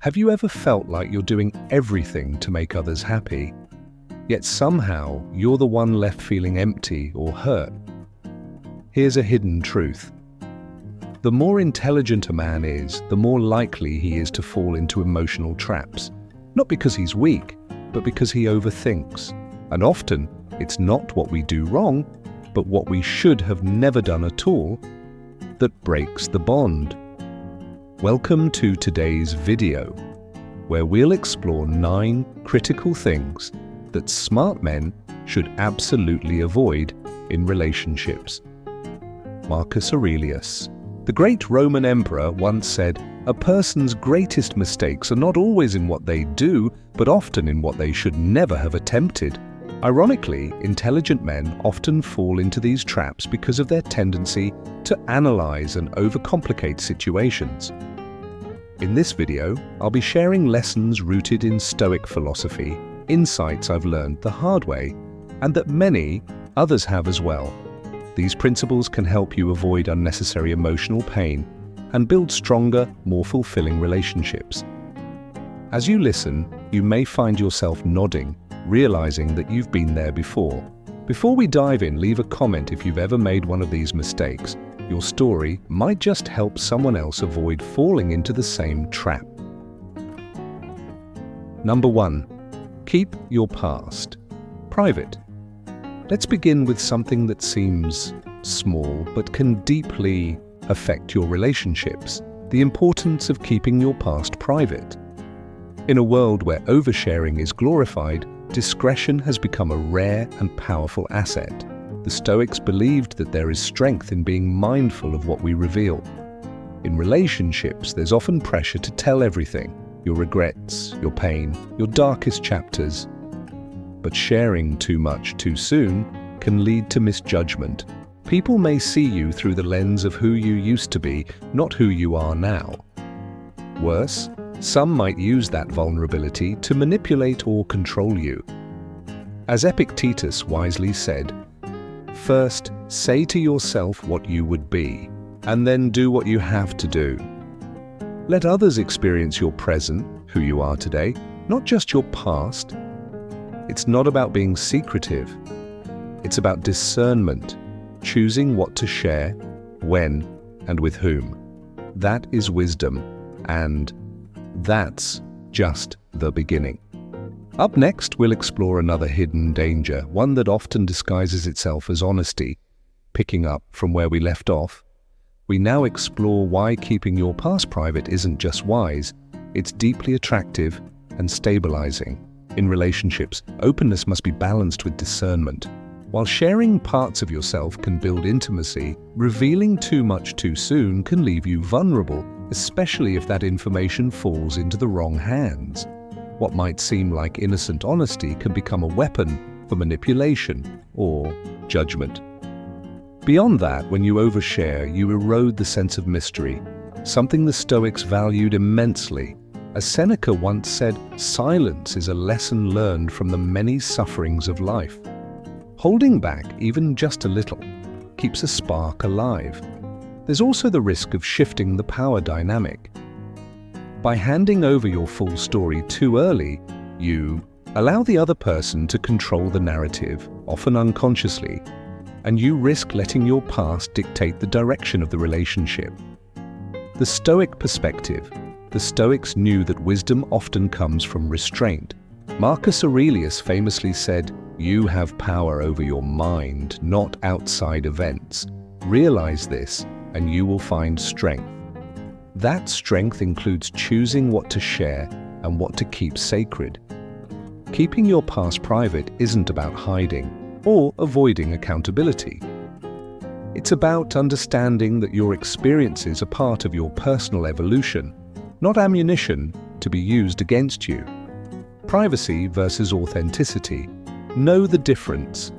Have you ever felt like you're doing everything to make others happy, yet somehow you're the one left feeling empty or hurt? Here's a hidden truth. The more intelligent a man is, the more likely he is to fall into emotional traps. Not because he's weak, but because he overthinks. And often, it's not what we do wrong, but what we should have never done at all, that breaks the bond. Welcome to today's video, where we'll explore 9 critical things that smart men should absolutely avoid in relationships. Marcus Aurelius, the great Roman emperor, once said, "A person's greatest mistakes are not always in what they do, but often in what they should never have attempted." Ironically, intelligent men often fall into these traps because of their tendency to analyze and overcomplicate situations. In this video, I'll be sharing lessons rooted in Stoic philosophy, insights I've learned the hard way, and that many others have as well. These principles can help you avoid unnecessary emotional pain and build stronger, more fulfilling relationships. As you listen, you may find yourself nodding, realizing that you've been there before. Before we dive in, leave a comment if you've ever made one of these mistakes. Your story might just help someone else avoid falling into the same trap. Number 1. Keep your past private. Let's begin with something that seems small but can deeply affect your relationships: the importance of keeping your past private. In a world where oversharing is glorified, discretion has become a rare and powerful asset. The Stoics believed that there is strength in being mindful of what we reveal. In relationships, there's often pressure to tell everything: your regrets, your pain, your darkest chapters. But sharing too much too soon can lead to misjudgment. People may see you through the lens of who you used to be, not who you are now. Worse, some might use that vulnerability to manipulate or control you. As Epictetus wisely said, "First, say to yourself what you would be, and then do what you have to do." Let others experience your present, who you are today, not just your past. It's not about being secretive. It's about discernment, choosing what to share, when, and with whom. That is wisdom, and that's just the beginning. Up next, we'll explore another hidden danger, one that often disguises itself as honesty. Picking up from where we left off, we now explore why keeping your past private isn't just wise, it's deeply attractive and stabilizing. In relationships, openness must be balanced with discernment. While sharing parts of yourself can build intimacy, revealing too much too soon can leave you vulnerable, especially if that information falls into the wrong hands. What might seem like innocent honesty can become a weapon for manipulation or judgment. Beyond that, when you overshare, you erode the sense of mystery, something the Stoics valued immensely. As Seneca once said, "Silence is a lesson learned from the many sufferings of life." Holding back, even just a little, keeps a spark alive. There's also the risk of shifting the power dynamic. By handing over your full story too early, you allow the other person to control the narrative, often unconsciously, and you risk letting your past dictate the direction of the relationship. The Stoic perspective. The Stoics knew that wisdom often comes from restraint. Marcus Aurelius famously said, "You have power over your mind, not outside events. Realize this, and you will find strength." That strength includes choosing what to share and what to keep sacred. Keeping your past private isn't about hiding or avoiding accountability. It's about understanding that your experiences are part of your personal evolution, not ammunition to be used against you. Privacy versus authenticity. Know the difference.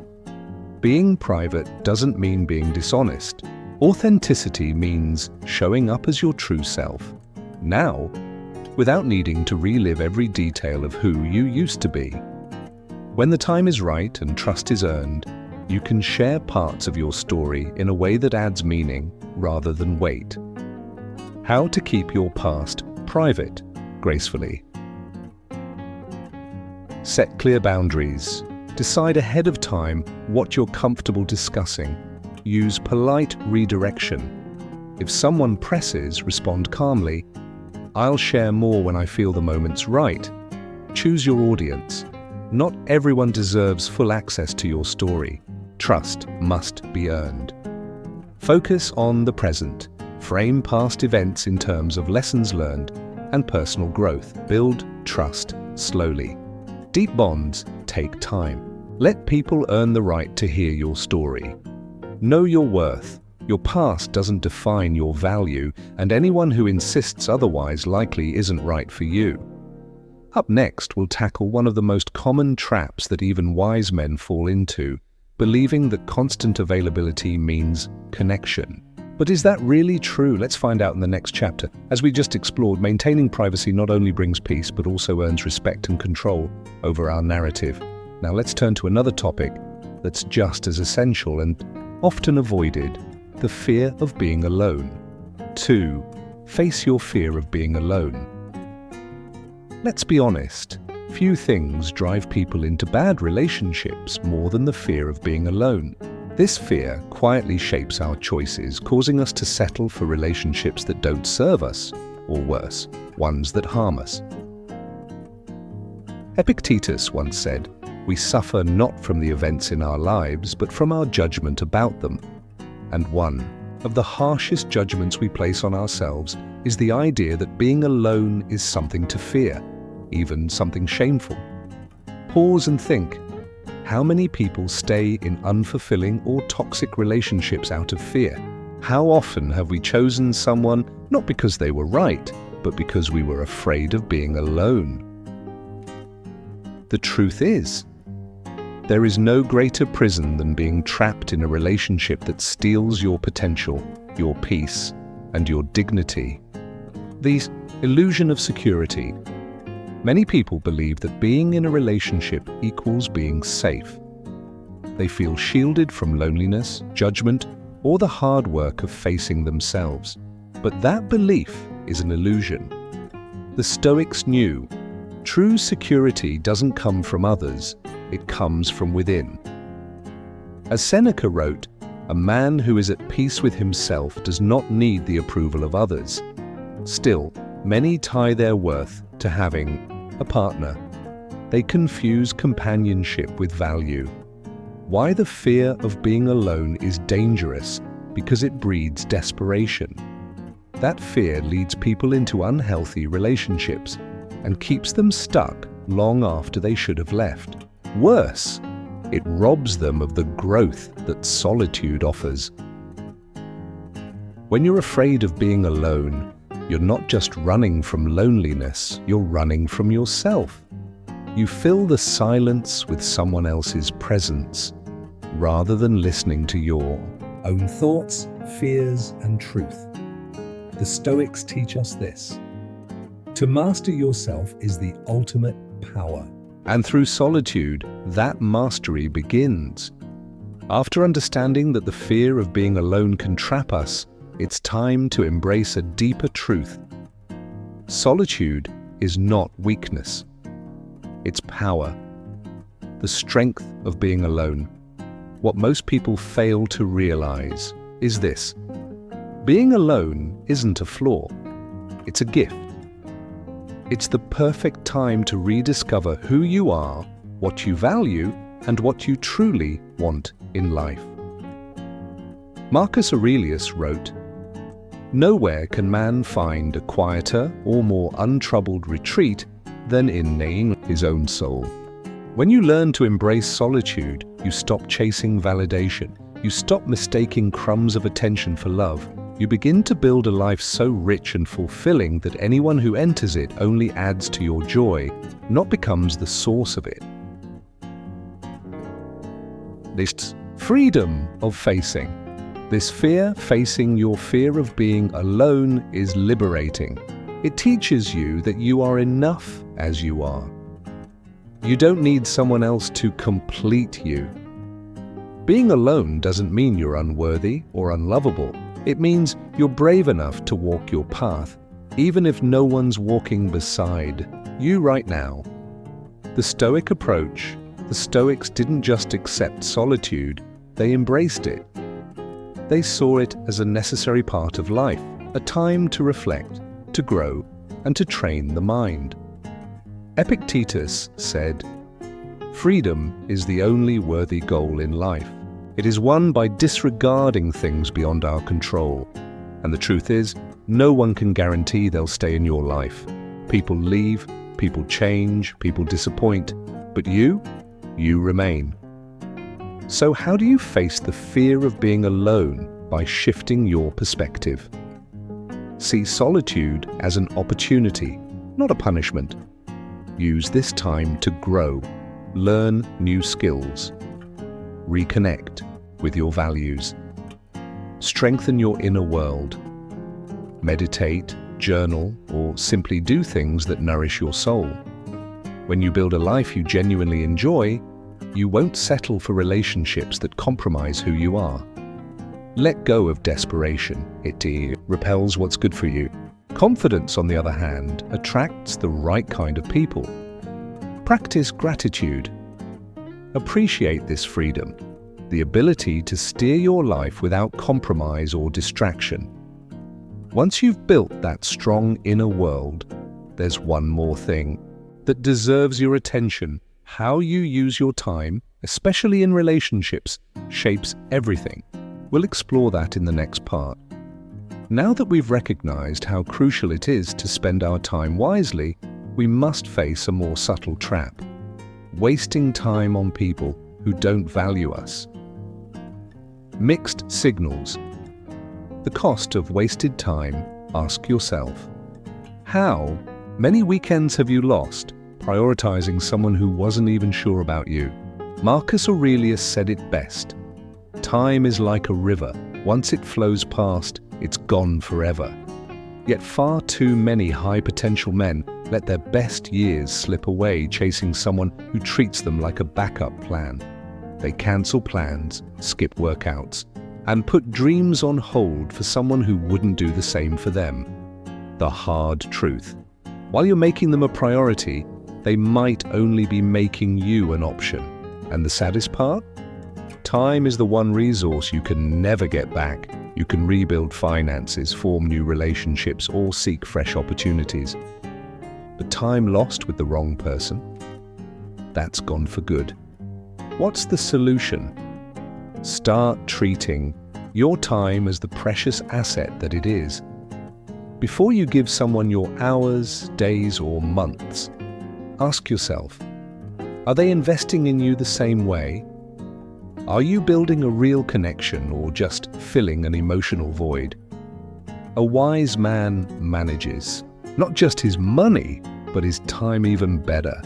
Being private doesn't mean being dishonest. Authenticity means showing up as your true self, now, without needing to relive every detail of who you used to be. When the time is right and trust is earned, you can share parts of your story in a way that adds meaning rather than weight. How to keep your past private. gracefully. Set clear boundaries. Decide ahead of time what you're comfortable discussing. Use polite redirection. If someone presses, respond calmly. I'll share more when I feel the moment's right. Choose your audience. Not everyone deserves full access to your story. Trust must be earned. Focus on the present. Frame past events in terms of lessons learned and personal growth. Build trust slowly. Deep bonds take time. Let people earn the right to hear your story. Know your worth. Your past doesn't define your value, and anyone who insists otherwise likely isn't right for you. Up next, we'll tackle one of the most common traps that even wise men fall into, believing that constant availability means connection. But is that really true? Let's find out in the next chapter. As we just explored, maintaining privacy not only brings peace, but also earns respect and control over our narrative. Now let's turn to another topic that's just as essential and often avoided: the fear of being alone. 2. Face your fear of being alone. Let's be honest, few things drive people into bad relationships more than the fear of being alone. This fear quietly shapes our choices, causing us to settle for relationships that don't serve us, or worse, ones that harm us. Epictetus once said, "We suffer not from the events in our lives, but from our judgment about them." And one of the harshest judgments we place on ourselves is the idea that being alone is something to fear, even something shameful. Pause and think. How many people stay in unfulfilling or toxic relationships out of fear? How often have we chosen someone not because they were right, but because we were afraid of being alone? The truth is, there is no greater prison than being trapped in a relationship that steals your potential, your peace, and your dignity. The illusion of security. Many people believe that being in a relationship equals being safe. They feel shielded from loneliness, judgment, or the hard work of facing themselves. But that belief is an illusion. The Stoics knew true security doesn't come from others, it comes from within. As Seneca wrote, "A man who is at peace with himself does not need the approval of others." Still, many tie their worth to having a partner. They confuse companionship with value. Why the fear of being alone is dangerous? Because it breeds desperation. That fear leads people into unhealthy relationships and keeps them stuck long after they should have left. Worse, it robs them of the growth that solitude offers. When you're afraid of being alone, you're not just running from loneliness, you're running from yourself. You fill the silence with someone else's presence, rather than listening to your own thoughts, fears, and truth. The Stoics teach us this. To master yourself is the ultimate power. And through solitude, that mastery begins. After understanding that the fear of being alone can trap us, it's time to embrace a deeper truth. Solitude is not weakness. It's power. The strength of being alone. What most people fail to realize is this. Being alone isn't a flaw. It's a gift. It's the perfect time to rediscover who you are, what you value, and what you truly want in life. Marcus Aurelius wrote, "Nowhere can man find a quieter or more untroubled retreat than in neighing his own soul." When you learn to embrace solitude, you stop chasing validation. You stop mistaking crumbs of attention for love. You begin to build a life so rich and fulfilling that anyone who enters it only adds to your joy, not becomes the source of it. This freedom of facing. This fear, facing your fear of being alone, is liberating. It teaches you that you are enough as you are. You don't need someone else to complete you. Being alone doesn't mean you're unworthy or unlovable. It means you're brave enough to walk your path, even if no one's walking beside you right now. The Stoic approach, the Stoics didn't just accept solitude, they embraced it. They saw it as a necessary part of life, a time to reflect, to grow, and to train the mind. Epictetus said, "Freedom is the only worthy goal in life. It is won by disregarding things beyond our control. And the truth is, no one can guarantee they'll stay in your life. People leave, people change, people disappoint, but you remain." So how do you face the fear of being alone by shifting your perspective? See solitude as an opportunity, not a punishment. Use this time to grow, learn new skills, reconnect with your values, strengthen your inner world, meditate, journal, or simply do things that nourish your soul. When you build a life you genuinely enjoy, you won't settle for relationships that compromise who you are. Let go of desperation. It repels what's good for you. Confidence, on the other hand, attracts the right kind of people. Practice gratitude. Appreciate this freedom, the ability to steer your life without compromise or distraction. Once you've built that strong inner world, there's one more thing that deserves your attention. How you use your time, especially in relationships, shapes everything. We'll explore that in the next part. Now that we've recognized how crucial it is to spend our time wisely, we must face a more subtle trap: wasting time on people who don't value us. Mixed signals. The cost of wasted time, ask yourself. How many weekends have you lost prioritizing someone who wasn't even sure about you? Marcus Aurelius said it best: "Time is like a river. Once it flows past, it's gone forever." Yet far too many high-potential men let their best years slip away chasing someone who treats them like a backup plan. They cancel plans, skip workouts, and put dreams on hold for someone who wouldn't do the same for them. The hard truth: while you're making them a priority, they might only be making you an option. And the saddest part? Time is the one resource you can never get back. You can rebuild finances, form new relationships, or seek fresh opportunities. But time lost with the wrong person? That's gone for good. What's the solution? Start treating your time as the precious asset that it is. Before you give someone your hours, days, or months, ask yourself, are they investing in you the same way? Are you building a real connection or just filling an emotional void? A wise man manages not just his money, but his time even better.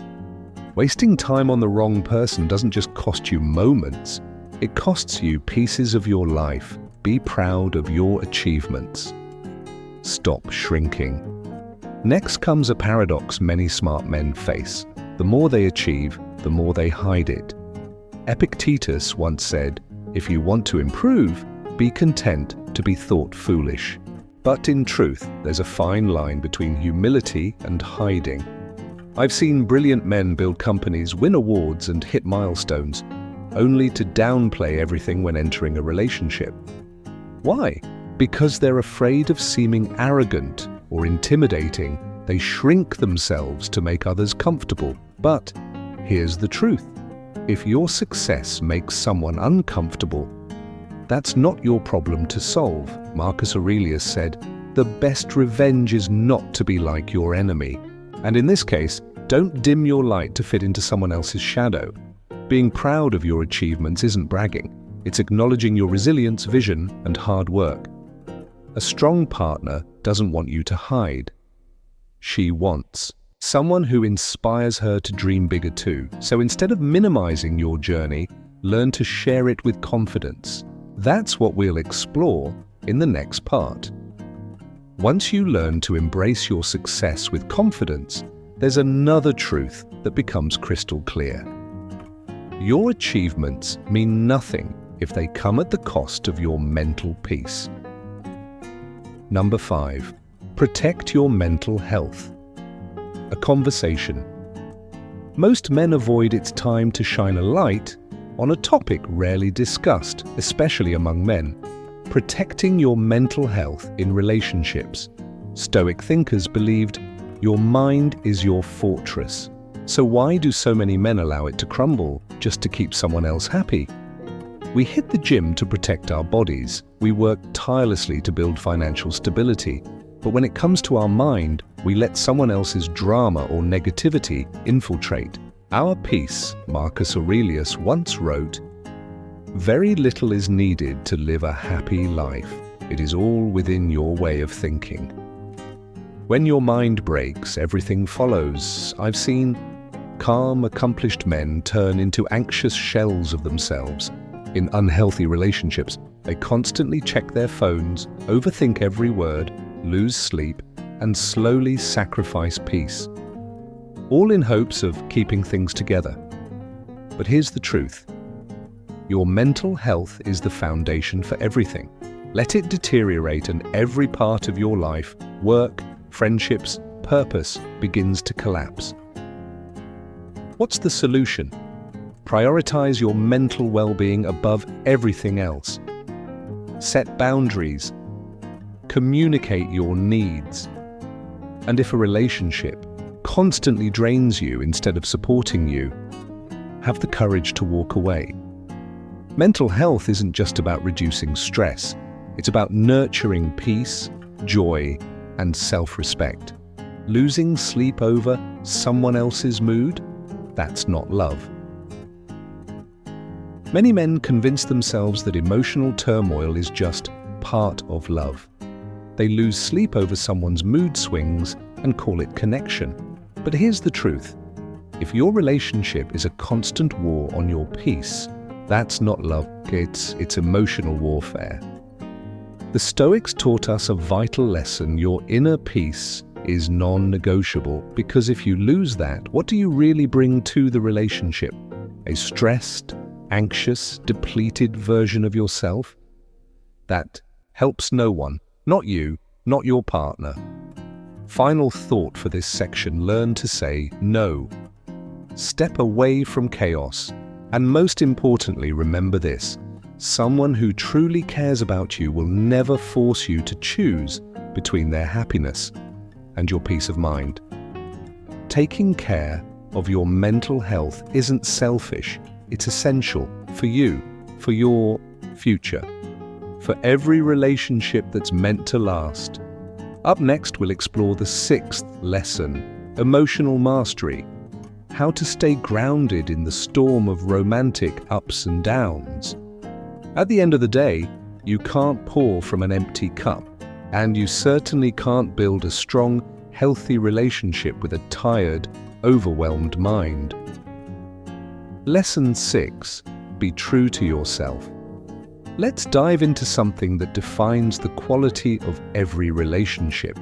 Wasting time on the wrong person doesn't just cost you moments, it costs you pieces of your life. Be proud of your achievements. Stop shrinking. Next comes a paradox many smart men face. The more they achieve, the more they hide it. Epictetus once said, "If you want to improve, be content to be thought foolish." But in truth, there's a fine line between humility and hiding. I've seen brilliant men build companies, win awards, and hit milestones, only to downplay everything when entering a relationship. Why? Because they're afraid of seeming arrogant or intimidating. They shrink themselves to make others comfortable. But here's the truth. If your success makes someone uncomfortable, that's not your problem to solve. Marcus Aurelius said, "The best revenge is not to be like your enemy." And in this case, don't dim your light to fit into someone else's shadow. Being proud of your achievements isn't bragging. It's acknowledging your resilience, vision, and hard work. A strong partner doesn't want you to hide. She wants someone who inspires her to dream bigger too. So instead of minimizing your journey, learn to share it with confidence. That's what we'll explore in the next part. Once you learn to embrace your success with confidence, there's another truth that becomes crystal clear. Your achievements mean nothing if they come at the cost of your mental peace. Number 5. Protect your mental health. A conversation. Most men avoid it's time to shine a light on a topic rarely discussed, especially among men. Protecting your mental health in relationships. Stoic thinkers believed your mind is your fortress. So why do so many men allow it to crumble just to keep someone else happy? We hit the gym to protect our bodies. We work tirelessly to build financial stability. But when it comes to our mind, we let someone else's drama or negativity infiltrate. Our peace, Marcus Aurelius once wrote, "Very little is needed to live a happy life. It is all within your way of thinking." When your mind breaks, everything follows. I've seen calm, accomplished men turn into anxious shells of themselves. In unhealthy relationships, they constantly check their phones, overthink every word, lose sleep, and slowly sacrifice peace, all in hopes of keeping things together. But here's the truth. Your mental health is the foundation for everything. Let it deteriorate and every part of your life, work, friendships, purpose begins to collapse. What's the solution? Prioritize your mental well-being above everything else. Set boundaries. Communicate your needs. And if a relationship constantly drains you instead of supporting you, have the courage to walk away. Mental health isn't just about reducing stress. It's about nurturing peace, joy, and self-respect. Losing sleep over someone else's mood? That's not love. Many men convince themselves that emotional turmoil is just part of love. They lose sleep over someone's mood swings and call it connection. But here's the truth. If your relationship is a constant war on your peace, that's not love, it's emotional warfare. The Stoics taught us a vital lesson. Your inner peace is non-negotiable, because if you lose that, what do you really bring to the relationship? A stressed, anxious, depleted version of yourself? That helps no one, not you, not your partner. Final thought for this section: learn to say no. Step away from chaos. And most importantly, remember this: someone who truly cares about you will never force you to choose between their happiness and your peace of mind. Taking care of your mental health isn't selfish, it's essential for you, for your future, for every relationship that's meant to last. Up next, we'll explore the 6th lesson, emotional mastery. How to stay grounded in the storm of romantic ups and downs. At the end of the day, you can't pour from an empty cup, and you certainly can't build a strong, healthy relationship with a tired, overwhelmed mind. Lesson 6. Be true to yourself. Let's dive into something that defines the quality of every relationship: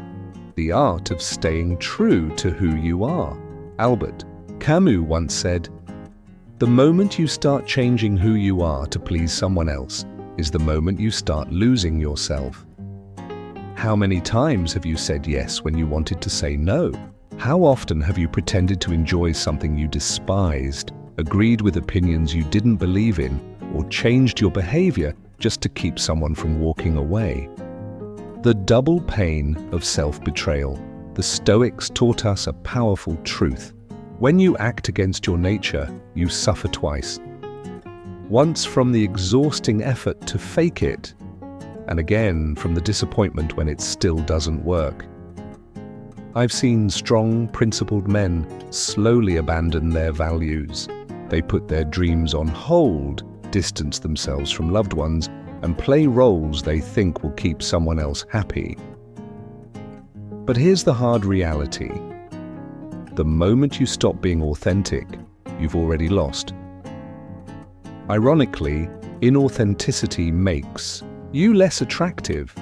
the art of staying true to who you are. Albert Camus once said, "The moment you start changing who you are to please someone else is the moment you start losing yourself." How many times have you said yes when you wanted to say no? How often have you pretended to enjoy something you despised, agreed with opinions you didn't believe in, or changed your behavior just to keep someone from walking away? The double pain of self-betrayal. The Stoics taught us a powerful truth. When you act against your nature, you suffer twice. Once from the exhausting effort to fake it, and again from the disappointment when it still doesn't work. I've seen strong, principled men slowly abandon their values. They put their dreams on hold, distance themselves from loved ones, and play roles they think will keep someone else happy. But here's the hard reality. The moment you stop being authentic, you've already lost. Ironically, inauthenticity makes you less attractive.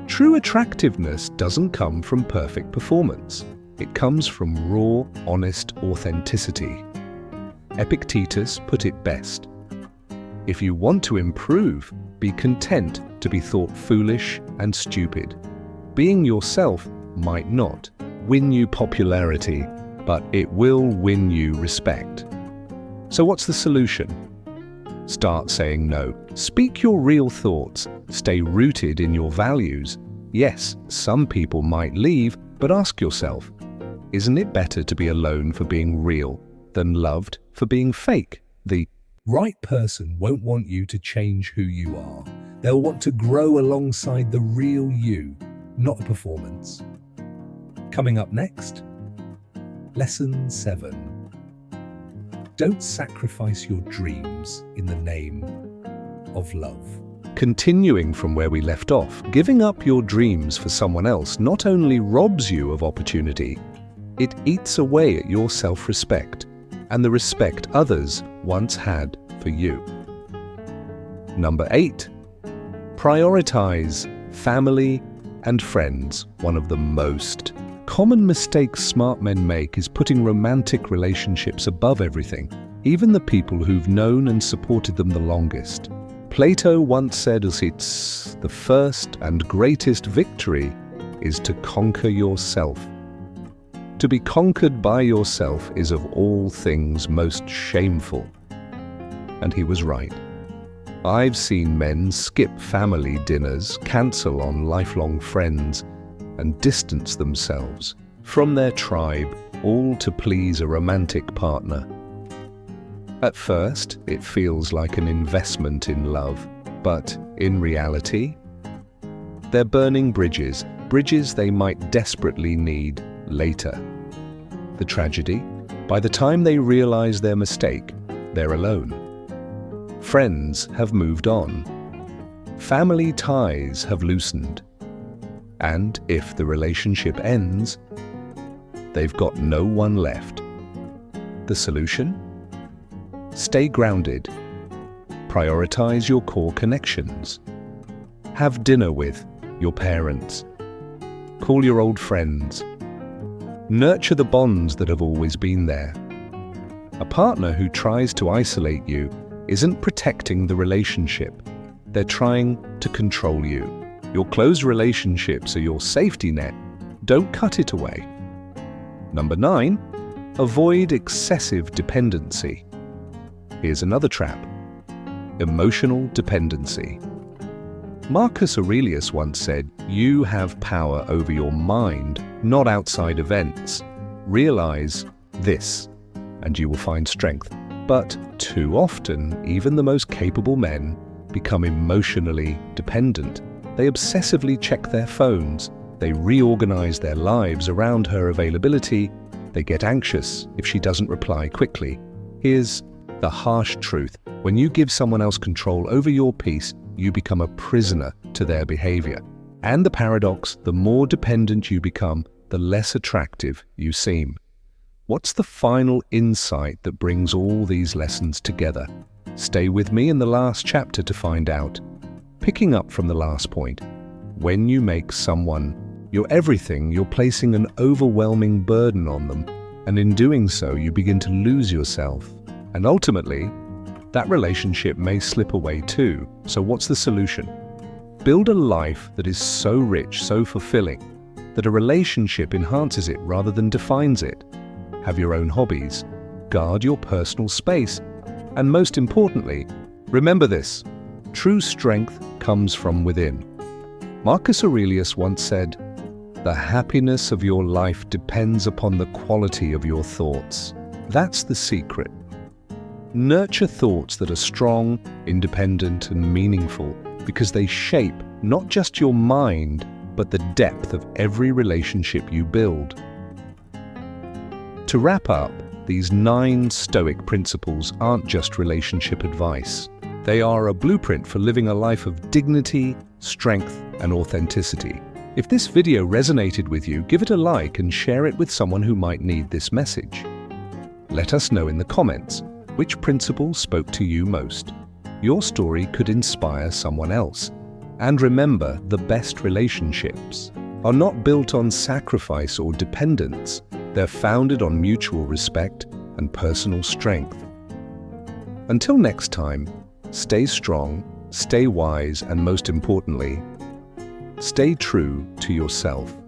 True attractiveness doesn't come from perfect performance. It comes from raw, honest authenticity. Epictetus put it best. If you want to improve, be content to be thought foolish and stupid. Being yourself might not win you popularity, but it will win you respect. So what's the solution? Start saying no. Speak your real thoughts. Stay rooted in your values. Yes, some people might leave, but ask yourself, isn't it better to be alone for being real than loved for being fake? The right person won't want you to change who you are. They'll want to grow alongside the real you, not a performance. Coming up next, Lesson 7. Don't sacrifice your dreams in the name of love. Continuing from where we left off, giving up your dreams for someone else not only robs you of opportunity, it eats away at your self-respect and the respect others once had for you. Number 8. Prioritize family and friends. One of the most common mistakes smart men make is putting romantic relationships above everything, even the people who've known and supported them the longest. Plato once said, it's the first and greatest victory is to conquer yourself. To be conquered by yourself is of all things most shameful. And he was right. I've seen men skip family dinners, cancel on lifelong friends, and distance themselves from their tribe, all to please a romantic partner. At first, it feels like an investment in love, but in reality, they're burning bridges they might desperately need later. The tragedy? By the time they realize their mistake, they're alone. Friends have moved on. Family ties have loosened. And if the relationship ends, they've got no one left. The solution? Stay grounded. Prioritize your core connections. Have dinner with your parents. Call your old friends. Nurture the bonds that have always been there. A partner who tries to isolate you isn't protecting the relationship. They're trying to control you. Your close relationships are your safety net. Don't cut it away. Number 9, avoid excessive dependency. Here's another trap. Emotional dependency. Marcus Aurelius once said, you have power over your mind, not outside events. Realize this, and you will find strength. But too often, even the most capable men become emotionally dependent. They obsessively check their phones. They reorganize their lives around her availability. They get anxious if she doesn't reply quickly. Here's the harsh truth. When you give someone else control over your peace, you become a prisoner to their behavior. And the paradox, the more dependent you become, the less attractive you seem. What's the final insight that brings all these lessons together? Stay with me in the last chapter to find out. Picking up from the last point, when you make someone your everything, you're placing an overwhelming burden on them, and in doing so, you begin to lose yourself. And ultimately, that relationship may slip away too. So what's the solution? Build a life that is so rich, so fulfilling, that a relationship enhances it rather than defines it. Have your own hobbies, guard your personal space, and most importantly, remember this. True strength comes from within. Marcus Aurelius once said, the happiness of your life depends upon the quality of your thoughts. That's the secret. Nurture thoughts that are strong, independent, and meaningful because they shape not just your mind, but the depth of every relationship you build. To wrap up, these 9 Stoic principles aren't just relationship advice. They are a blueprint for living a life of dignity, strength, and authenticity. If this video resonated with you, give it a like and share it with someone who might need this message. Let us know in the comments which principle spoke to you most. Your story could inspire someone else. And remember, the best relationships are not built on sacrifice or dependence. They're founded on mutual respect and personal strength. Until next time, stay strong, stay wise, and most importantly, Stay true to yourself.